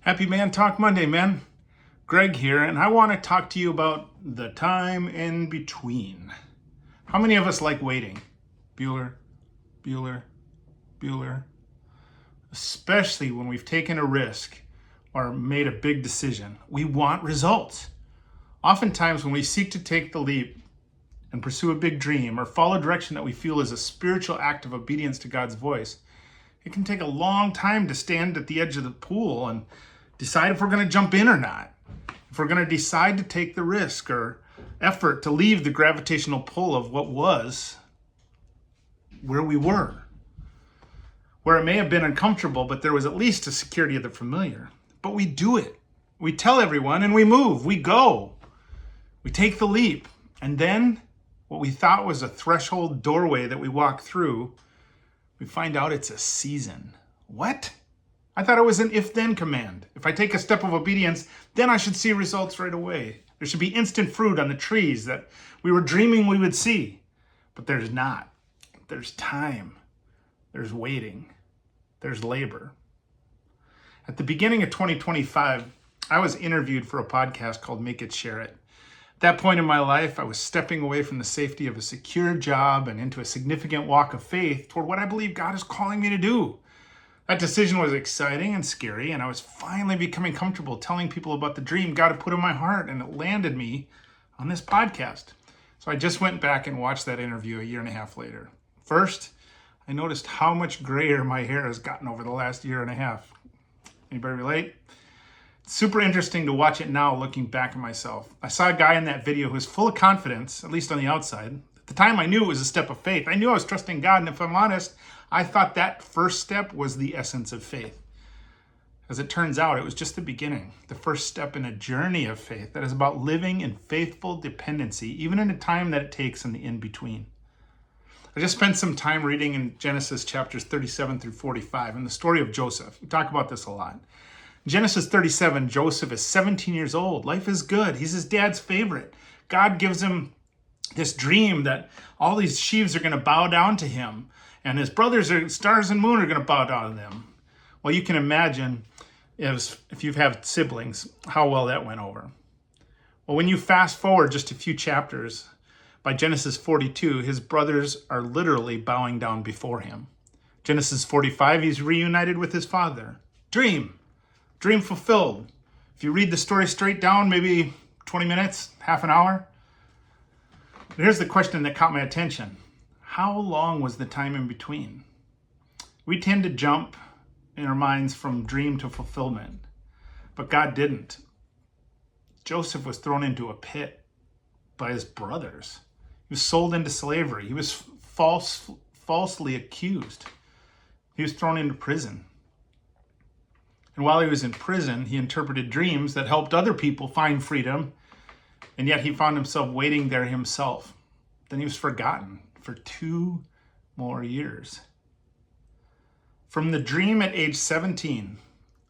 Happy Man Talk Monday, man. Greg here, and I want to talk to you about the time in between. How many of us like waiting? Bueller, Bueller, Bueller. Especially when we've taken a risk or made a big decision. We want results. Oftentimes, when we seek to take the leap and pursue a big dream or follow a direction that we feel is a spiritual act of obedience to God's voice, it can take a long time to stand at the edge of the pool and decide if we're going to jump in or not. If we're going to decide to take the risk or effort to leave the gravitational pull of what was where we were. Where it may have been uncomfortable, but there was at least a security of the familiar. But we do it. We tell everyone and we move. We go. We take the leap. And then what we thought was a threshold doorway that we walk through, we find out it's a season. What? I thought it was an if-then command. If I take a step of obedience, then I should see results right away. There should be instant fruit on the trees that we were dreaming we would see. But there's not. There's time. There's waiting. There's labor. At the beginning of 2025, I was interviewed for a podcast called Make It, Share It. At that point in my life, I was stepping away from the safety of a secure job and into a significant walk of faith toward what I believe God is calling me to do. That decision was exciting and scary, and I was finally becoming comfortable telling people about the dream God had put in my heart, and it landed me on this podcast. So I just went back and watched that interview a year and a half later. First, I noticed how much grayer my hair has gotten over the last year and a half. Anybody relate? It's super interesting to watch it now looking back at myself. I saw a guy in that video who was full of confidence, at least on the outside. At the time, I knew it was a step of faith. I knew I was trusting God, and if I'm honest, I thought that first step was the essence of faith. As it turns out, it was just the beginning, the first step in a journey of faith that is about living in faithful dependency, even in the time that it takes in the in-between. I just spent some time reading in Genesis chapters 37 through 45 and the story of Joseph. We talk about this a lot. In Genesis 37, Joseph is 17 years old. Life is good. He's his dad's favorite. God gives him this dream that all these sheaves are going to bow down to him, and his brothers, stars and moon, are going to bow down to them. Well, you can imagine, if you've had siblings, how well that went over. Well, when you fast forward just a few chapters, by Genesis 42, his brothers are literally bowing down before him. Genesis 45, he's reunited with his father. Dream fulfilled. If you read the story straight down, maybe 20 minutes, half an hour. But here's the question that caught my attention. How long was the time in between? We tend to jump in our minds from dream to fulfillment, but God didn't. Joseph was thrown into a pit by his brothers. He was sold into slavery. He was falsely accused. He was thrown into prison. And while he was in prison, he interpreted dreams that helped other people find freedom, and yet he found himself waiting there himself. Then he was forgotten for 2 more years. From the dream at age 17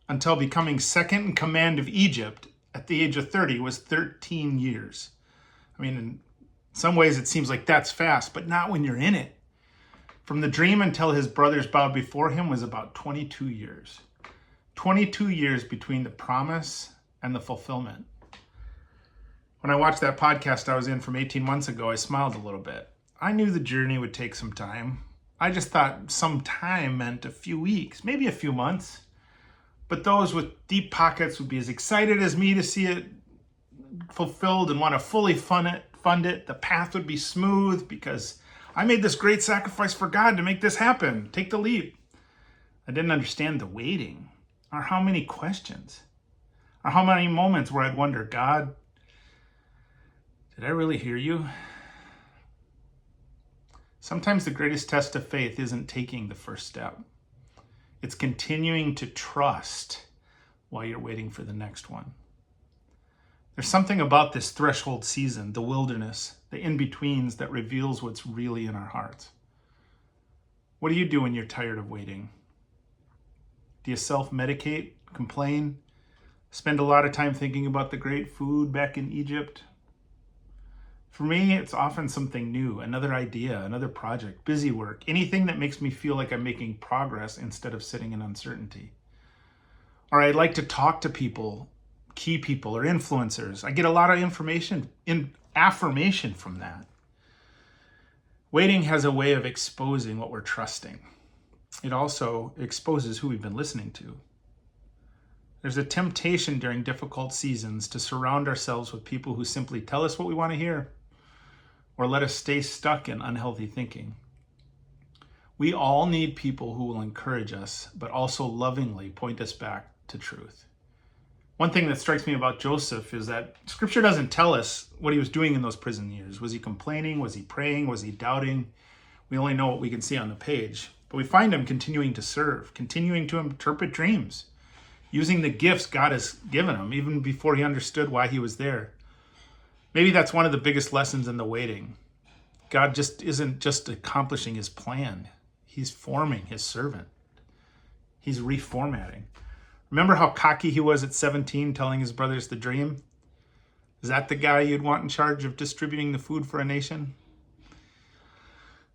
until becoming second in command of Egypt at the age of 30 was 13 years. I mean, in some ways it seems like that's fast, but not when you're in it. From the dream until his brothers bowed before him was about 22 years. 22 years between the promise and the fulfillment. When I watched that podcast I was in from 18 months ago, I smiled a little bit. I knew the journey would take some time. I just thought some time meant a few weeks, maybe a few months. But those with deep pockets would be as excited as me to see it fulfilled and want to fully fund it. The path would be smooth because I made this great sacrifice for God to make this happen. Take the leap. I didn't understand the waiting, or how many questions, or how many moments where I'd wonder, God, did I really hear you? Sometimes the greatest test of faith isn't taking the first step. It's continuing to trust while you're waiting for the next one. There's something about this threshold season, the wilderness, the in-betweens that reveals what's really in our hearts. What do you do when you're tired of waiting? Do you self-medicate, complain, spend a lot of time thinking about the great food back in Egypt? For me, it's often something new, another idea, another project, busy work, anything that makes me feel like I'm making progress instead of sitting in uncertainty. Or I'd like to talk to people, key people or influencers. I get a lot of affirmation from that. Waiting has a way of exposing what we're trusting. It also exposes who we've been listening to. There's a temptation during difficult seasons to surround ourselves with people who simply tell us what we want to hear or let us stay stuck in unhealthy thinking. We all need people who will encourage us, but also lovingly point us back to truth. One thing that strikes me about Joseph is that Scripture doesn't tell us what he was doing in those prison years. Was he complaining? Was he praying? Was he doubting? We only know what we can see on the page. But we find him continuing to serve, continuing to interpret dreams, using the gifts God has given him, even before he understood why he was there. Maybe that's one of the biggest lessons in the waiting. God just isn't just accomplishing his plan. He's forming his servant. He's reformatting. Remember how cocky he was at 17, telling his brothers the dream? Is that the guy you'd want in charge of distributing the food for a nation?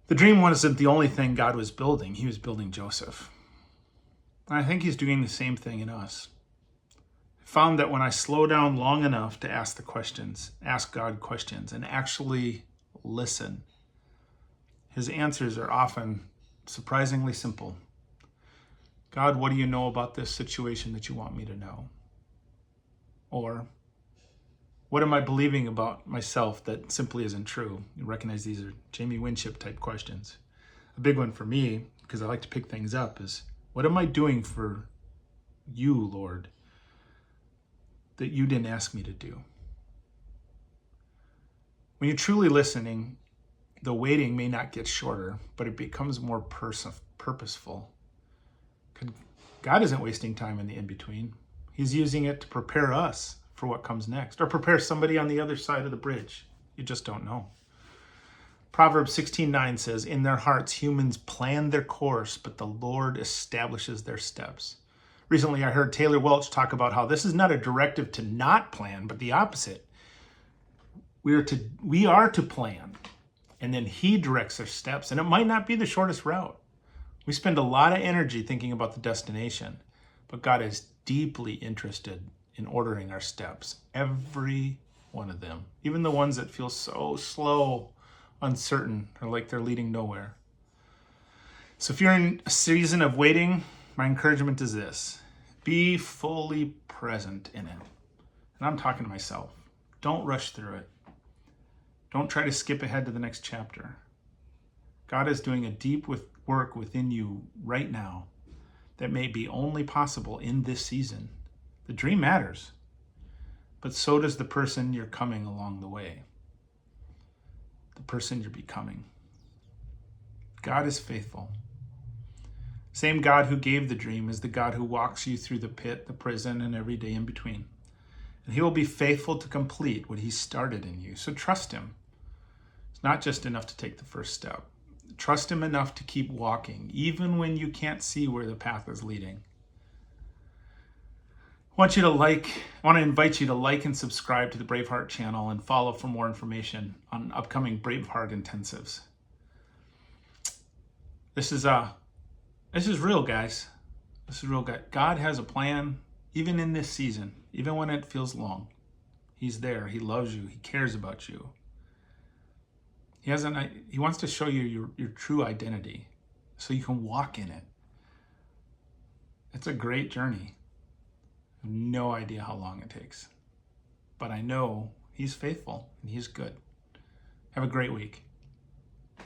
The dream wasn't the only thing God was building. He was building Joseph. And I think he's doing the same thing in us. I found that when I slow down long enough to ask the questions, ask God questions, and actually listen, his answers are often surprisingly simple. God, what do you know about this situation that you want me to know? Or, what am I believing about myself that simply isn't true? You recognize these are Jamie Winship type questions. A big one for me, because I like to pick things up, is what am I doing for you, Lord, that you didn't ask me to do? When you're truly listening, the waiting may not get shorter, but it becomes more purposeful. God isn't wasting time in the in-between. He's using it to prepare us for what comes next, or prepare somebody on the other side of the bridge. You just don't know. Proverbs 16:9 says, in their hearts, humans plan their course, but the Lord establishes their steps. Recently, I heard Taylor Welch talk about how this is not a directive to not plan, but the opposite. We are to plan, and then he directs our steps, and it might not be the shortest route. We spend a lot of energy thinking about the destination, but God is deeply interested in ordering our steps, every one of them, even the ones that feel so slow, uncertain, or like they're leading nowhere. So if you're in a season of waiting, my encouragement is this: be fully present in it. And I'm talking to myself. Don't rush through it. Don't try to skip ahead to the next chapter. God is doing a deep work within you right now that may be only possible in this season. The dream matters, but so does the person you're coming along the way, the person you're becoming. God is faithful. Same God who gave the dream is the God who walks you through the pit, the prison, and every day in between. And he will be faithful to complete what he started in you. So trust him. It's not just enough to take the first step. Trust him enough to keep walking, even when you can't see where the path is leading. I want to invite you to like and subscribe to the Braveheart channel and follow for more information on upcoming Braveheart intensives. This is real, guys. This is real, guys. God has a plan, even in this season, even when it feels long. He's there. He loves you. He cares about you. He wants to show you your true identity so you can walk in it. It's a great journey. I have no idea how long it takes, but I know he's faithful and he's good. Have a great week.